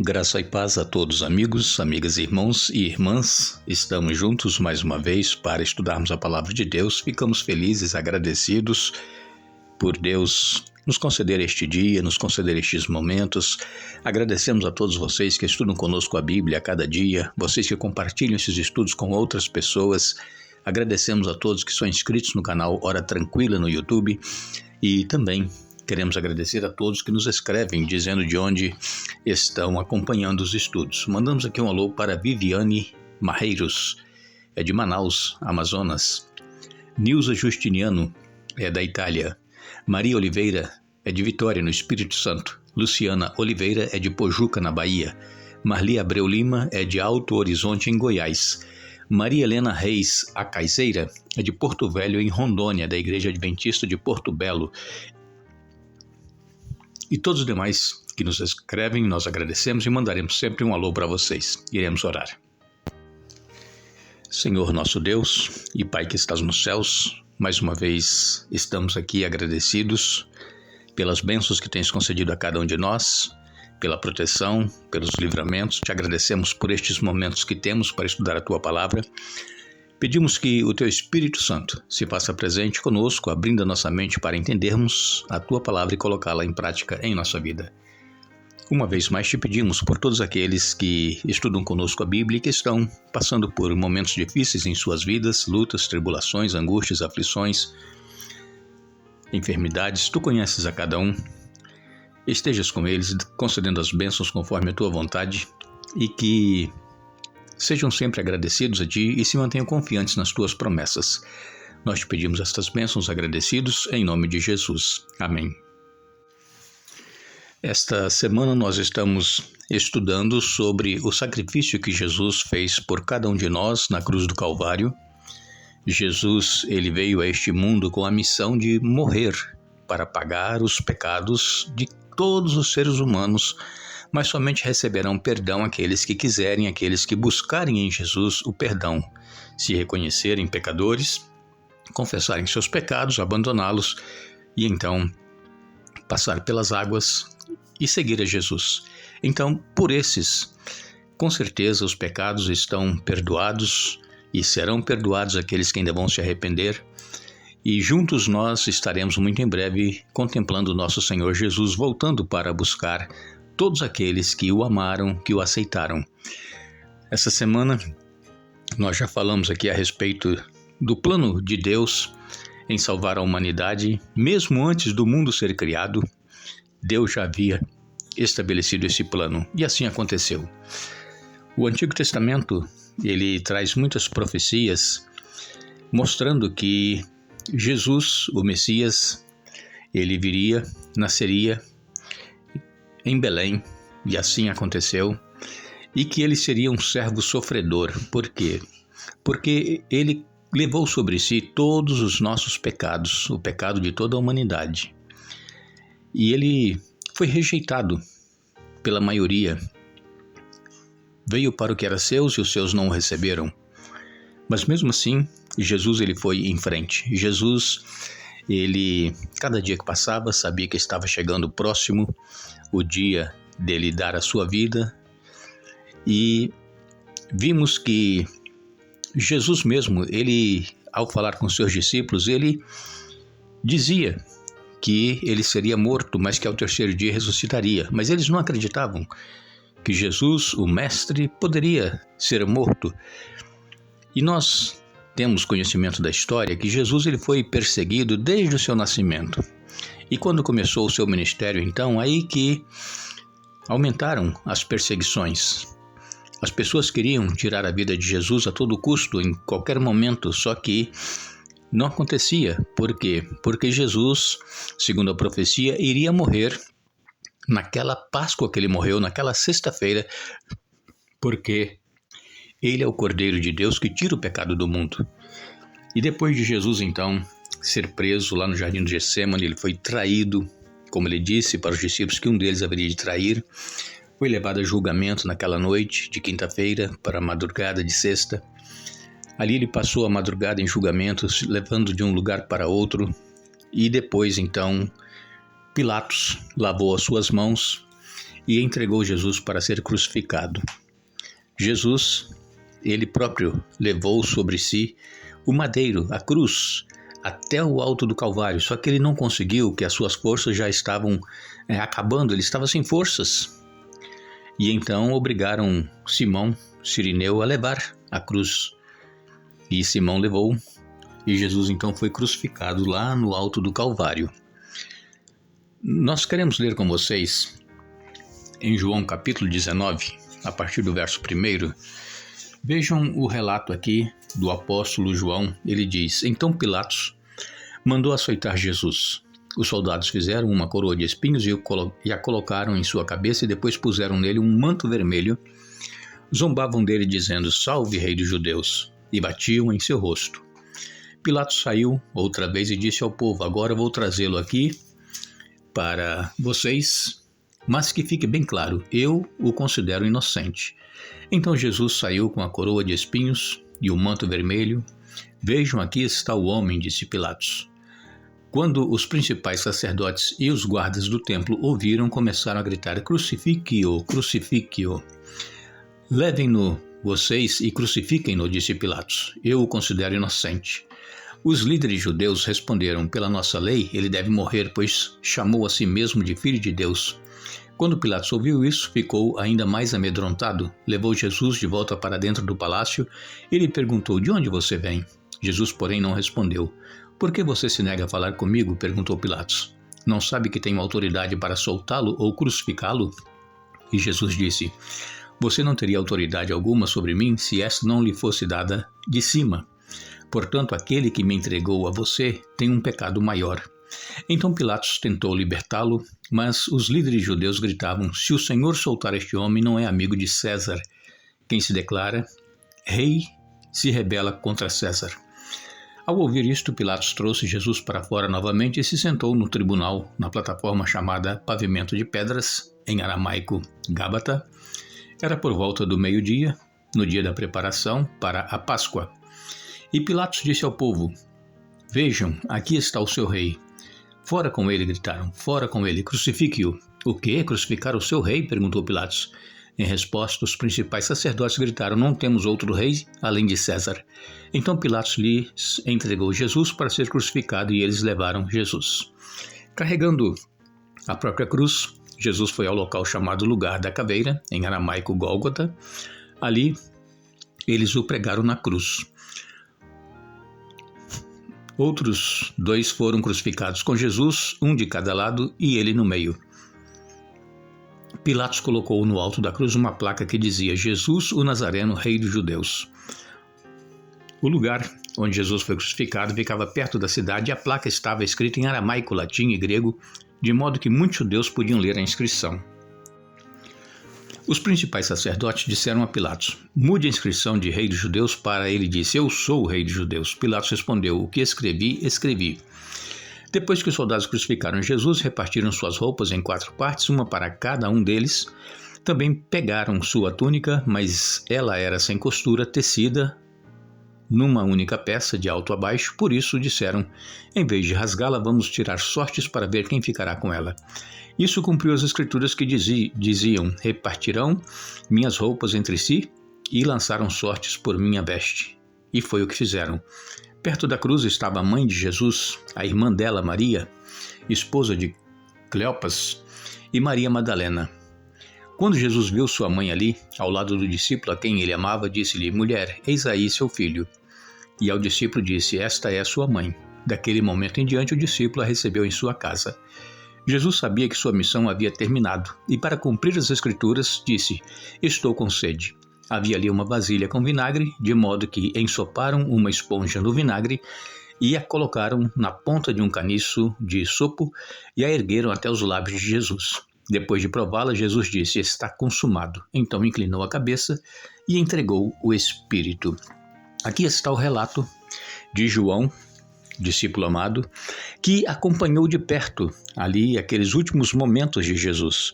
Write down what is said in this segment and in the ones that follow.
Graça e paz a todos, amigos, amigas, irmãos e irmãs. Estamos juntos mais uma vez para estudarmos a Palavra de Deus. Ficamos felizes, agradecidos por Deus nos conceder este dia, nos conceder estes momentos. Agradecemos a todos vocês que estudam conosco a Bíblia a cada dia, vocês que compartilham esses estudos com outras pessoas. Agradecemos a todos que são inscritos no canal Hora Tranquila no YouTube e também queremos agradecer a todos que nos escrevem dizendo de onde estão acompanhando os estudos. Mandamos aqui um alô para Viviane Marreiros, é de Manaus, Amazonas. Nilza Justiniano, é da Itália. Maria Oliveira, é de Vitória, no Espírito Santo. Luciana Oliveira, é de Pojuca, na Bahia. Marli Abreu Lima, é de Alto Horizonte, em Goiás. Maria Helena Reis Acaizeira, é de Porto Velho, em Rondônia, da Igreja Adventista de Porto Belo. E todos os demais que nos escrevem, nós agradecemos e mandaremos sempre um alô para vocês. Iremos orar. Senhor nosso Deus e Pai que estás nos céus, mais uma vez estamos aqui agradecidos pelas bênçãos que tens concedido a cada um de nós, pela proteção, pelos livramentos. Te agradecemos por estes momentos que temos para estudar a Tua Palavra. Pedimos que o Teu Espírito Santo se faça presente conosco, abrindo a nossa mente para entendermos a Tua Palavra e colocá-la em prática em nossa vida. Uma vez mais te pedimos por todos aqueles que estudam conosco a Bíblia e que estão passando por momentos difíceis em suas vidas, lutas, tribulações, angústias, aflições, enfermidades. Tu conheces a cada um. Estejas com eles, concedendo as bênçãos conforme a Tua vontade e que sejam sempre agradecidos a Ti e se mantenham confiantes nas Tuas promessas. Nós te pedimos estas bênçãos agradecidos em nome de Jesus. Amém. Esta semana nós estamos estudando sobre o sacrifício que Jesus fez por cada um de nós na cruz do Calvário. Jesus, ele veio a este mundo com a missão de morrer para pagar os pecados de todos os seres humanos, mas somente receberão perdão aqueles que quiserem, aqueles que buscarem em Jesus o perdão, se reconhecerem pecadores, confessarem seus pecados, abandoná-los e então passar pelas águas e seguir a Jesus. Então, por esses, com certeza os pecados estão perdoados e serão perdoados aqueles que ainda vão se arrepender. E juntos nós estaremos muito em breve contemplando o nosso Senhor Jesus voltando para buscar todos aqueles que o amaram, que o aceitaram. Essa semana nós já falamos aqui a respeito do plano de Deus em salvar a humanidade. Mesmo antes do mundo ser criado, Deus já havia estabelecido esse plano e assim aconteceu. O Antigo Testamento, ele traz muitas profecias mostrando que Jesus, o Messias, ele viria, nasceria em Belém, e assim aconteceu, e que ele seria um servo sofredor. Por quê? Porque ele levou sobre si todos os nossos pecados, o pecado de toda a humanidade. E ele foi rejeitado pela maioria. Veio para o que era seus e os seus não o receberam. Mas mesmo assim, Jesus ele foi em frente. Jesus, ele, cada dia que passava, sabia que estava chegando próximo o dia dele dar a sua vida. E vimos que Jesus mesmo, ele, ao falar com seus discípulos, ele dizia que ele seria morto, mas que ao terceiro dia ressuscitaria. Mas eles não acreditavam que Jesus, o Mestre, poderia ser morto. E nós temos conhecimento da história que Jesus ele foi perseguido desde o seu nascimento. E quando começou o seu ministério, então, aí que aumentaram as perseguições. As pessoas queriam tirar a vida de Jesus a todo custo, em qualquer momento, só que não acontecia. Por quê? Porque Jesus, segundo a profecia, iria morrer naquela Páscoa que ele morreu, naquela sexta-feira, porque ele é o Cordeiro de Deus que tira o pecado do mundo. E depois de Jesus, então, ser preso lá no Jardim do Getsêmani, ele foi traído, como ele disse para os discípulos que um deles haveria de trair. Foi levado a julgamento naquela noite de quinta-feira para a madrugada de sexta. Ali ele passou a madrugada em julgamento, levando de um lugar para outro. E depois, então, Pilatos lavou as suas mãos e entregou Jesus para ser crucificado. Jesus, ele próprio, levou sobre si o madeiro, a cruz, até o alto do Calvário, só que ele não conseguiu, que as suas forças já estavam acabando, ele estava sem forças. E então obrigaram Simão, Cirineu, a levar a cruz. E Simão levou, e Jesus então foi crucificado lá no alto do Calvário. Nós queremos ler com vocês em João capítulo 19, a partir do verso 1. Vejam o relato aqui do apóstolo João. Ele diz: Então Pilatos mandou açoitar Jesus. Os soldados fizeram uma coroa de espinhos e a colocaram em sua cabeça e depois puseram nele um manto vermelho. Zombavam dele dizendo: Salve, rei dos judeus! E batiam em seu rosto. Pilatos saiu outra vez e disse ao povo: Agora vou trazê-lo aqui para vocês, mas que fique bem claro, eu o considero inocente. Então Jesus saiu com a coroa de espinhos e o manto vermelho. Vejam, aqui está o homem, disse Pilatos. Quando os principais sacerdotes e os guardas do templo ouviram, começaram a gritar: Crucifique-o, crucifique-o. Levem-no vocês e crucifiquem-no, disse Pilatos. Eu o considero inocente. Os líderes judeus responderam: Pela nossa lei, ele deve morrer, pois chamou a si mesmo de Filho de Deus. Quando Pilatos ouviu isso, ficou ainda mais amedrontado. Levou Jesus de volta para dentro do palácio e lhe perguntou: De onde você vem? Jesus, porém, não respondeu. Por que você se nega a falar comigo? Perguntou Pilatos. Não sabe que tenho autoridade para soltá-lo ou crucificá-lo? E Jesus disse: Você não teria autoridade alguma sobre mim se esta não lhe fosse dada de cima. Portanto, aquele que me entregou a você tem um pecado maior. Então Pilatos tentou libertá-lo, mas os líderes judeus gritavam: Se o Senhor soltar este homem, não é amigo de César. Quem se declara rei se rebela contra César. Ao ouvir isto, Pilatos trouxe Jesus para fora novamente e se sentou no tribunal, na plataforma chamada Pavimento de Pedras, em aramaico Gábata. Era por volta do meio-dia, no dia da preparação para a Páscoa. E Pilatos disse ao povo: Vejam, aqui está o seu rei. Fora com ele, gritaram. Fora com ele, crucifique-o. O quê? Crucificar o seu rei? Perguntou Pilatos. Em resposta, os principais sacerdotes gritaram: Não temos outro rei além de César. Então Pilatos lhes entregou Jesus para ser crucificado e eles levaram Jesus. Carregando a própria cruz, Jesus foi ao local chamado Lugar da Caveira, em aramaico Gólgota. Ali, eles o pregaram na cruz. Outros 2 foram crucificados com Jesus, um de cada lado e ele no meio. Pilatos colocou no alto da cruz uma placa que dizia: Jesus, o Nazareno, rei dos judeus. O lugar onde Jesus foi crucificado ficava perto da cidade e a placa estava escrita em aramaico, latim e grego, de modo que muitos judeus podiam ler a inscrição. Os principais sacerdotes disseram a Pilatos: Mude a inscrição de rei dos judeus para ele disse: Eu sou o rei dos judeus. Pilatos respondeu: O que escrevi, escrevi. Depois que os soldados crucificaram Jesus, repartiram suas roupas em 4 partes, uma para cada um deles. Também pegaram sua túnica, mas ela era sem costura, tecida numa única peça, de alto a baixo. Por isso disseram: Em vez de rasgá-la, vamos tirar sortes para ver quem ficará com ela. Isso cumpriu as escrituras que diziam: Repartirão minhas roupas entre si e lançaram sortes por minha veste. E foi o que fizeram. Perto da cruz estava a mãe de Jesus, a irmã dela, Maria, esposa de Cleopas, e Maria Madalena. Quando Jesus viu sua mãe ali, ao lado do discípulo a quem ele amava, disse-lhe: Mulher, eis aí seu filho. E ao discípulo disse: Esta é sua mãe. Daquele momento em diante, o discípulo a recebeu em sua casa. Jesus sabia que sua missão havia terminado, e para cumprir as escrituras, disse: Estou com sede. Havia ali uma vasilha com vinagre, de modo que ensoparam uma esponja no vinagre e a colocaram na ponta de um caniço de sopo e a ergueram até os lábios de Jesus. Depois de prová-la, Jesus disse: Está consumado. Então inclinou a cabeça e entregou o Espírito. Aqui está o relato de João, discípulo amado, que acompanhou de perto ali aqueles últimos momentos de Jesus.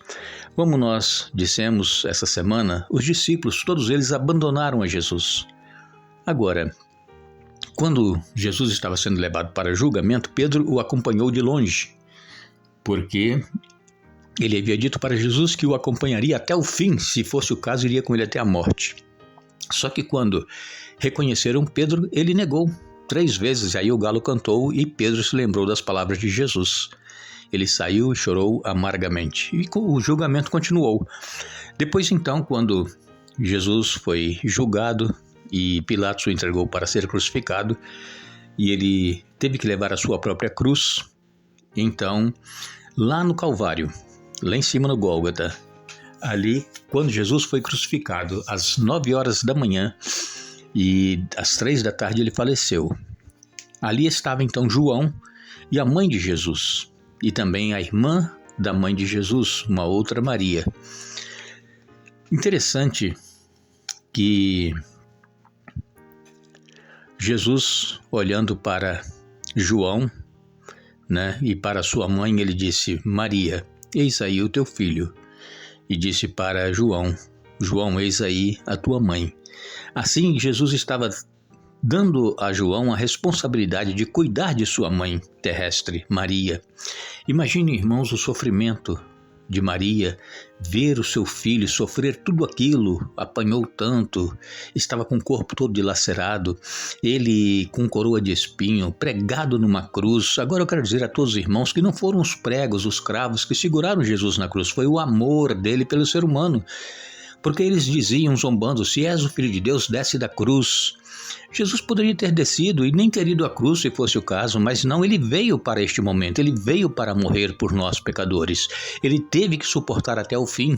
Como nós dissemos essa semana, os discípulos, todos eles abandonaram a Jesus. Agora, quando Jesus estava sendo levado para julgamento, Pedro o acompanhou de longe, porque Ele havia dito para Jesus que o acompanharia até o fim, se fosse o caso, iria com ele até a morte. Só que quando reconheceram Pedro, ele negou 3 vezes, aí o galo cantou e Pedro se lembrou das palavras de Jesus. Ele saiu e chorou amargamente, e o julgamento continuou. Depois então, quando Jesus foi julgado e Pilatos o entregou para ser crucificado, e ele teve que levar a sua própria cruz, então, lá no Calvário, lá em cima no Gólgota, ali, quando Jesus foi crucificado, às 9 horas da manhã, e às 3 da tarde ele faleceu. Ali estava então João e a mãe de Jesus, e também a irmã da mãe de Jesus, uma outra Maria. Interessante que Jesus, olhando para João, e para sua mãe, ele disse: Maria, eis aí o teu filho. E disse para João: João, eis aí a tua mãe. Assim, Jesus estava dando a João a responsabilidade de cuidar de sua mãe terrestre, Maria. Imagine, irmãos, o sofrimento de Maria, ver o seu filho sofrer tudo aquilo, apanhou tanto, estava com o corpo todo dilacerado, ele com coroa de espinho, pregado numa cruz. Agora eu quero dizer a todos os irmãos que não foram os pregos, os cravos que seguraram Jesus na cruz, foi o amor dele pelo ser humano. Porque eles diziam, zombando: se és o Filho de Deus, desce da cruz. Jesus poderia ter descido e nem ter ido à cruz se fosse o caso, mas não, ele veio para este momento, ele veio para morrer por nós pecadores. Ele teve que suportar até o fim,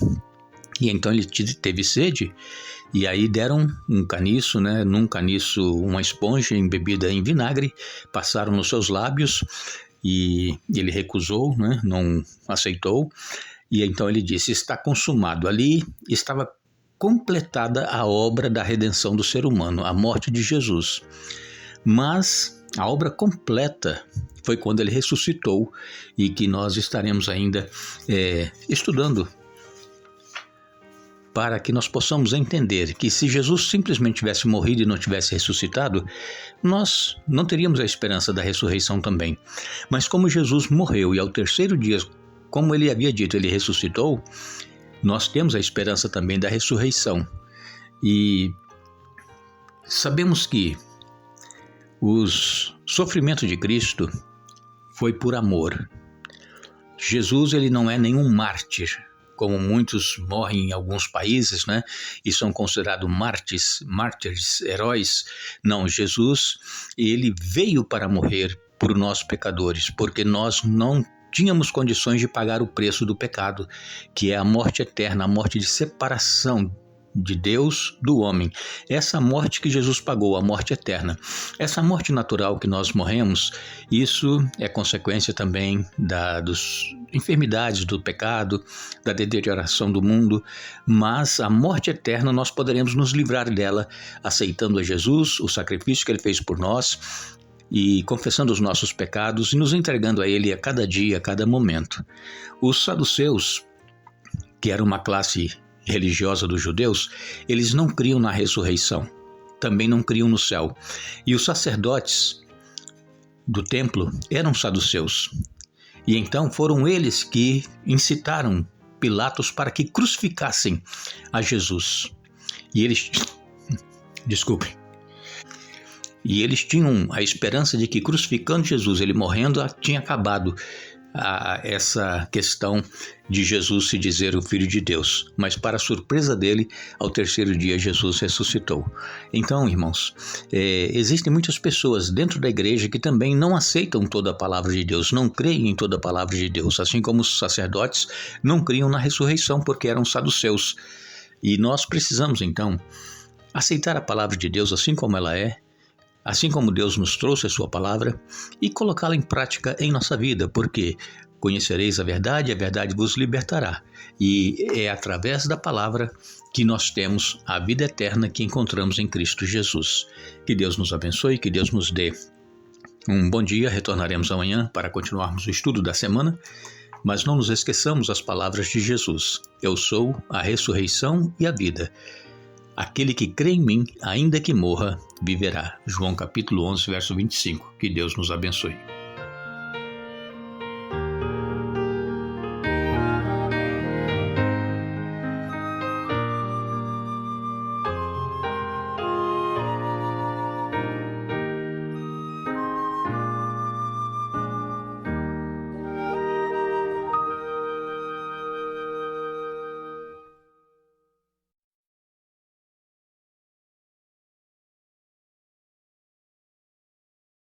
e então ele teve sede, e aí deram um caniço, num caniço uma esponja embebida em vinagre, passaram nos seus lábios, e ele recusou, não aceitou, e então ele disse: está consumado. Ali estava completada a obra da redenção do ser humano, a morte de Jesus. Mas a obra completa foi quando ele ressuscitou, e que nós estaremos ainda estudando para que nós possamos entender que se Jesus simplesmente tivesse morrido e não tivesse ressuscitado, nós não teríamos a esperança da ressurreição também. Mas como Jesus morreu e ao 3º dia, como ele havia dito, ele ressuscitou, nós temos a esperança também da ressurreição. E sabemos que o sofrimento de Cristo foi por amor. Jesus, ele não é nenhum mártir, como muitos morrem em alguns países, e são considerados mártires, heróis. Não, Jesus, ele veio para morrer por nós pecadores, porque nós não tínhamos condições de pagar o preço do pecado, que é a morte eterna, a morte de separação de Deus do homem. Essa morte que Jesus pagou, a morte eterna. Essa morte natural que nós morremos, isso é consequência também das enfermidades do pecado, da deterioração do mundo, mas a morte eterna nós poderemos nos livrar dela aceitando a Jesus, o sacrifício que ele fez por nós, e confessando os nossos pecados e nos entregando a ele a cada dia, a cada momento. Os saduceus, que era uma classe religiosa dos judeus, eles não criam na ressurreição, também não criam no céu. E os sacerdotes do templo eram saduceus. E então foram eles que incitaram Pilatos para que crucificassem a Jesus. E eles tinham a esperança de que crucificando Jesus, ele morrendo, tinha acabado essa questão de Jesus se dizer o Filho de Deus. Mas para a surpresa dele, ao 3º dia Jesus ressuscitou. Então, irmãos, existem muitas pessoas dentro da igreja que também não aceitam toda a palavra de Deus, não creem em toda a palavra de Deus, assim como os sacerdotes não criam na ressurreição porque eram saduceus. E nós precisamos, então, aceitar a palavra de Deus assim como ela é, assim como Deus nos trouxe a sua palavra, e colocá-la em prática em nossa vida, porque conhecereis a verdade vos libertará. E é através da palavra que nós temos a vida eterna que encontramos em Cristo Jesus. Que Deus nos abençoe, que Deus nos dê um bom dia. Retornaremos amanhã para continuarmos o estudo da semana, mas não nos esqueçamos as palavras de Jesus: eu sou a ressurreição e a vida. Aquele que crê em mim, ainda que morra, viverá. João capítulo 11, verso 25. Que Deus nos abençoe.